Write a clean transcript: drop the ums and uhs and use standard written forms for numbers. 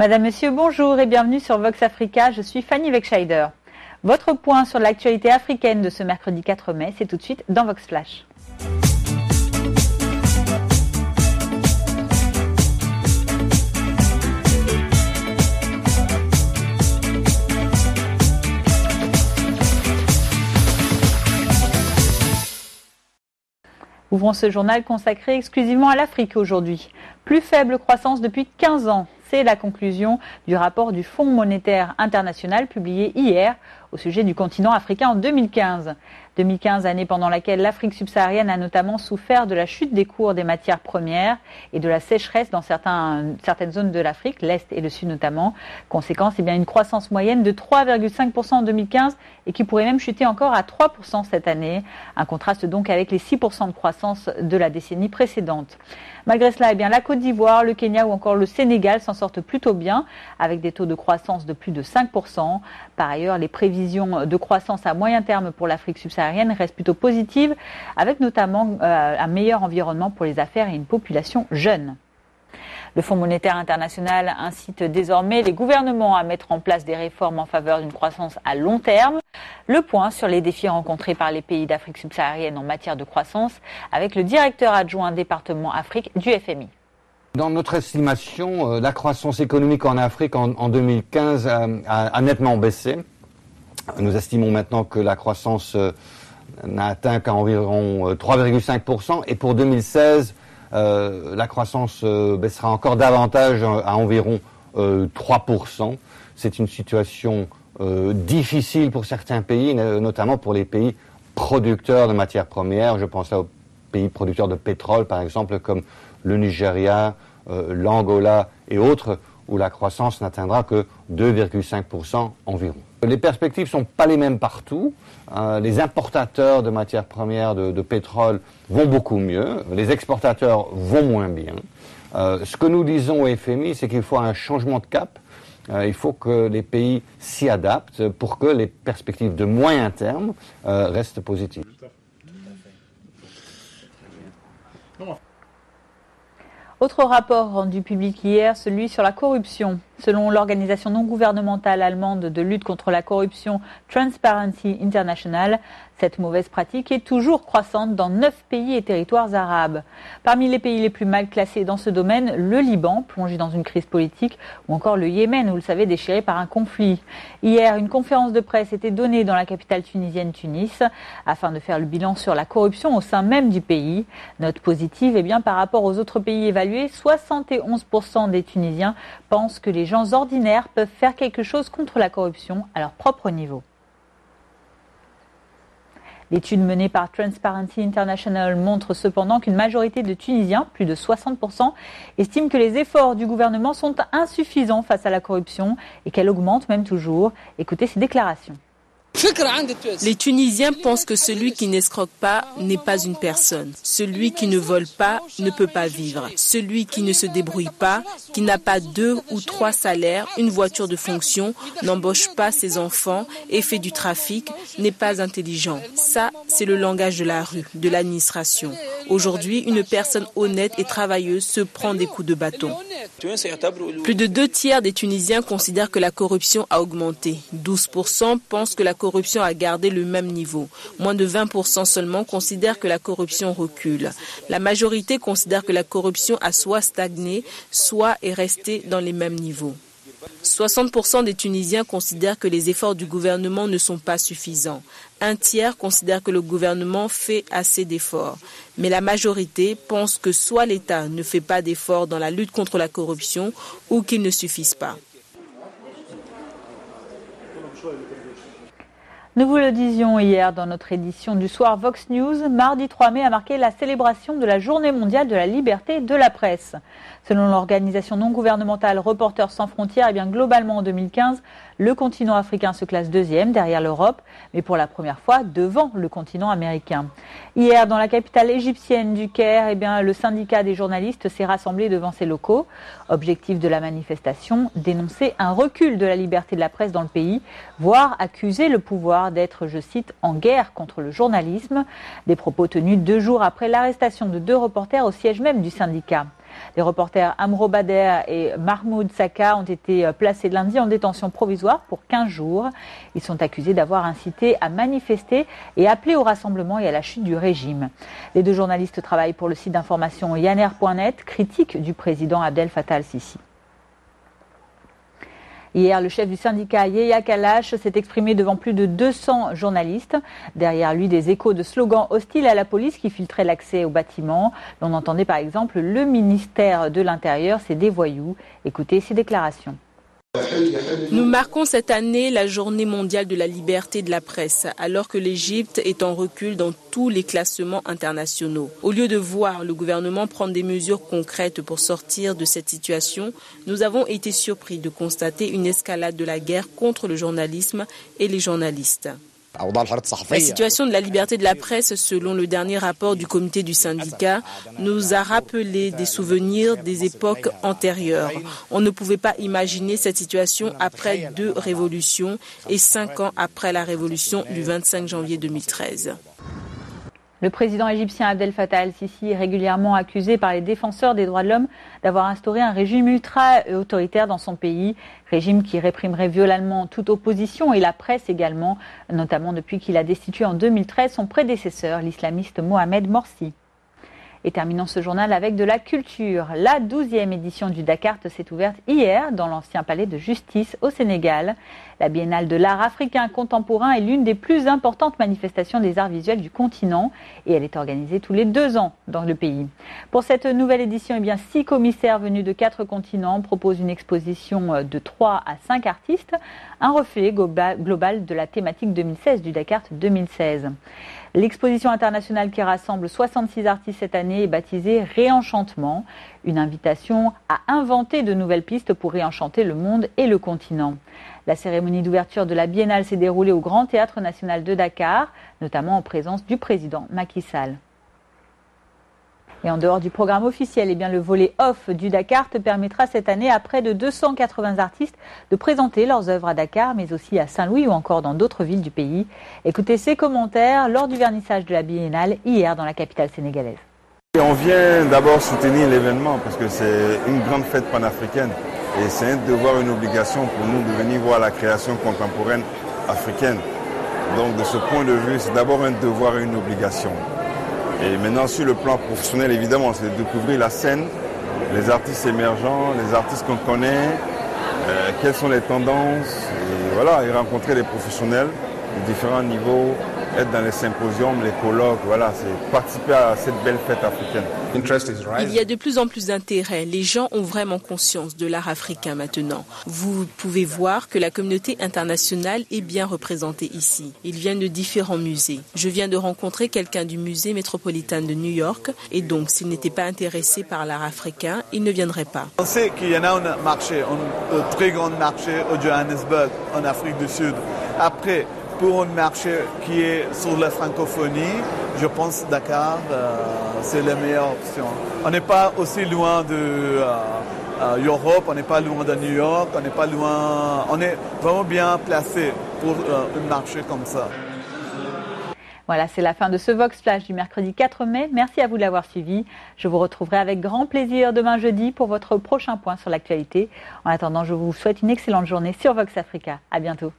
Madame, Monsieur, bonjour et bienvenue sur Vox Africa, je suis Fanny Wegscheider. Votre point sur l'actualité africaine de ce mercredi 4 mai, c'est tout de suite dans Vox Flash. Ouvrons ce journal consacré exclusivement à l'Afrique aujourd'hui. Plus faible croissance depuis 15 ans. C'est la conclusion du rapport du Fonds monétaire international publié hier au sujet du continent africain en 2015. 2015, année pendant laquelle l'Afrique subsaharienne a notamment souffert de la chute des cours des matières premières et de la sécheresse dans certaines zones de l'Afrique, l'Est et le Sud notamment. Conséquence, une croissance moyenne de 3,5% en 2015 et qui pourrait même chuter encore à 3% cette année. Un contraste donc avec les 6% de croissance de la décennie précédente. Malgré cela, la Côte d'Ivoire, le Kenya ou encore le Sénégal s'en sortent plutôt bien avec des taux de croissance de plus de 5%. Par ailleurs, les prévisions de croissance à moyen terme pour l'Afrique subsaharienne restent plutôt positives avec notamment un meilleur environnement pour les affaires et une population jeune. Le Fonds monétaire international incite désormais les gouvernements à mettre en place des réformes en faveur d'une croissance à long terme. Le point sur les défis rencontrés par les pays d'Afrique subsaharienne en matière de croissance avec le directeur adjoint département Afrique du FMI. Dans notre estimation, la croissance économique en Afrique en 2015 a nettement baissé. Nous estimons maintenant que la croissance n'a atteint qu'à environ 3,5% et pour 2016, la croissance baissera encore davantage à environ 3%. C'est une situation difficile pour certains pays, notamment pour les pays producteurs de matières premières. Je pense là aux pays producteurs de pétrole, par exemple, comme le Nigeria, l'Angola et autres, où la croissance n'atteindra que 2,5% environ. Les perspectives ne sont pas les mêmes partout. Les importateurs de matières premières de pétrole vont beaucoup mieux. Les exportateurs vont moins bien. Ce que nous disons au FMI, c'est qu'il faut un changement de cap. Il faut que les pays s'y adaptent pour que les perspectives de moyen terme restent positives. Autre rapport rendu public hier, celui sur la corruption. Selon l'organisation non gouvernementale allemande de lutte contre la corruption Transparency International, cette mauvaise pratique est toujours croissante dans 9 pays et territoires arabes. Parmi les pays les plus mal classés dans ce domaine, le Liban, plongé dans une crise politique, ou encore le Yémen, vous le savez, déchiré par un conflit. Hier, une conférence de presse était donnée dans la capitale tunisienne Tunis, afin de faire le bilan sur la corruption au sein même du pays. Note positive, par rapport aux autres pays évalués, 71% des Tunisiens pensent que les gens ordinaires peuvent faire quelque chose contre la corruption à leur propre niveau. L'étude menée par Transparency International montre cependant qu'une majorité de Tunisiens, plus de 60%, estiment que les efforts du gouvernement sont insuffisants face à la corruption et qu'elle augmente même toujours. Écoutez ces déclarations. Les Tunisiens pensent que celui qui n'escroque pas n'est pas une personne. Celui qui ne vole pas ne peut pas vivre. Celui qui ne se débrouille pas, qui n'a pas 2 ou 3 salaires, une voiture de fonction, n'embauche pas ses enfants et fait du trafic, n'est pas intelligent. Ça, c'est le langage de la rue, de l'administration. Aujourd'hui, une personne honnête et travailleuse se prend des coups de bâton. Plus de 2 tiers des Tunisiens considèrent que la corruption a augmenté. 12% pensent que la corruption a gardé le même niveau. Moins de 20% seulement considèrent que la corruption recule. La majorité considère que la corruption a soit stagné, soit est restée dans les mêmes niveaux. 60% des Tunisiens considèrent que les efforts du gouvernement ne sont pas suffisants. Un tiers considère que le gouvernement fait assez d'efforts. Mais la majorité pense que soit l'État ne fait pas d'efforts dans la lutte contre la corruption ou qu'ils ne suffisent pas. Nous vous le disions hier dans notre édition du soir Vox News, mardi 3 mai a marqué la célébration de la Journée mondiale de la liberté de la presse. Selon l'organisation non gouvernementale Reporters sans frontières, globalement en 2015, le continent africain se classe 2e derrière l'Europe, mais pour la première fois devant le continent américain. Hier, dans la capitale égyptienne du Caire, le syndicat des journalistes s'est rassemblé devant ses locaux. Objectif de la manifestation, dénoncer un recul de la liberté de la presse dans le pays, voire accuser le pouvoir voire d'être, je cite, en guerre contre le journalisme. Des propos tenus 2 jours après l'arrestation de 2 reporters au siège même du syndicat. Les reporters Amro Bader et Mahmoud Saka ont été placés lundi en détention provisoire pour 15 jours. Ils sont accusés d'avoir incité à manifester et appelé au rassemblement et à la chute du régime. Les 2 journalistes travaillent pour le site d'information Yaner.net, critique du président Abdel Fattah al-Sisi. Hier, le chef du syndicat Yeya Kalash s'est exprimé devant plus de 200 journalistes. Derrière lui, des échos de slogans hostiles à la police qui filtraient l'accès aux bâtiments. On entendait par exemple le ministère de l'Intérieur, c'est des voyous. Écoutez ses déclarations. Nous marquons cette année la journée mondiale de la liberté de la presse, alors que l'Égypte est en recul dans tous les classements internationaux. Au lieu de voir le gouvernement prendre des mesures concrètes pour sortir de cette situation, nous avons été surpris de constater une escalade de la guerre contre le journalisme et les journalistes. La situation de la liberté de la presse, selon le dernier rapport du comité du syndicat, nous a rappelé des souvenirs des époques antérieures. On ne pouvait pas imaginer cette situation après 2 révolutions et 5 ans après la révolution du 25 janvier 2013. Le président égyptien Abdel Fattah al-Sisi est régulièrement accusé par les défenseurs des droits de l'homme d'avoir instauré un régime ultra-autoritaire dans son pays, régime qui réprimerait violemment toute opposition et la presse également, notamment depuis qu'il a destitué en 2013 son prédécesseur, l'islamiste Mohamed Morsi. Et terminons ce journal avec de la culture. La 12e édition du Dakar s'est ouverte hier dans l'ancien palais de justice au Sénégal. La Biennale de l'art africain contemporain est l'une des plus importantes manifestations des arts visuels du continent et elle est organisée tous les 2 ans dans le pays. Pour cette nouvelle édition, 6 commissaires venus de 4 continents proposent une exposition de 3 à 5 artistes, un reflet global de la thématique 2016 du Dakar 2016. L'exposition internationale qui rassemble 66 artistes cette année est baptisée Réenchantement, une invitation à inventer de nouvelles pistes pour réenchanter le monde et le continent. La cérémonie d'ouverture de la Biennale s'est déroulée au Grand Théâtre National de Dakar, notamment en présence du président Macky Sall. Et en dehors du programme officiel, le volet off du Dakar permettra cette année à près de 280 artistes de présenter leurs œuvres à Dakar, mais aussi à Saint-Louis ou encore dans d'autres villes du pays. Écoutez ces commentaires lors du vernissage de la Biennale hier dans la capitale sénégalaise. On vient d'abord soutenir l'événement parce que c'est une grande fête panafricaine et c'est un devoir, une obligation pour nous de venir voir la création contemporaine africaine. Donc de ce point de vue, c'est d'abord un devoir et une obligation. Et maintenant, sur le plan professionnel, évidemment, c'est de découvrir la scène, les artistes émergents, les artistes qu'on connaît, quelles sont les tendances, et rencontrer les professionnels de différents niveaux, être dans les symposiums, les colloques, c'est participer à cette belle fête africaine. Il y a de plus en plus d'intérêt. Les gens ont vraiment conscience de l'art africain maintenant. Vous pouvez voir que la communauté internationale est bien représentée ici. Ils viennent de différents musées. Je viens de rencontrer quelqu'un du musée métropolitain de New York et donc s'il n'était pas intéressé par l'art africain, il ne viendrait pas. On sait qu'il y en a un marché, un très grand marché au Johannesburg, en Afrique du Sud. Après, pour un marché qui est sur la francophonie, je pense que Dakar, c'est la meilleure option. On n'est pas aussi loin de l'Europe, on n'est pas loin de New York, on n'est pas loin. On est vraiment bien placé pour un marché comme ça. Voilà, c'est la fin de ce Vox Flash du mercredi 4 mai. Merci à vous de l'avoir suivi. Je vous retrouverai avec grand plaisir demain jeudi pour votre prochain point sur l'actualité. En attendant, je vous souhaite une excellente journée sur Vox Africa. À bientôt.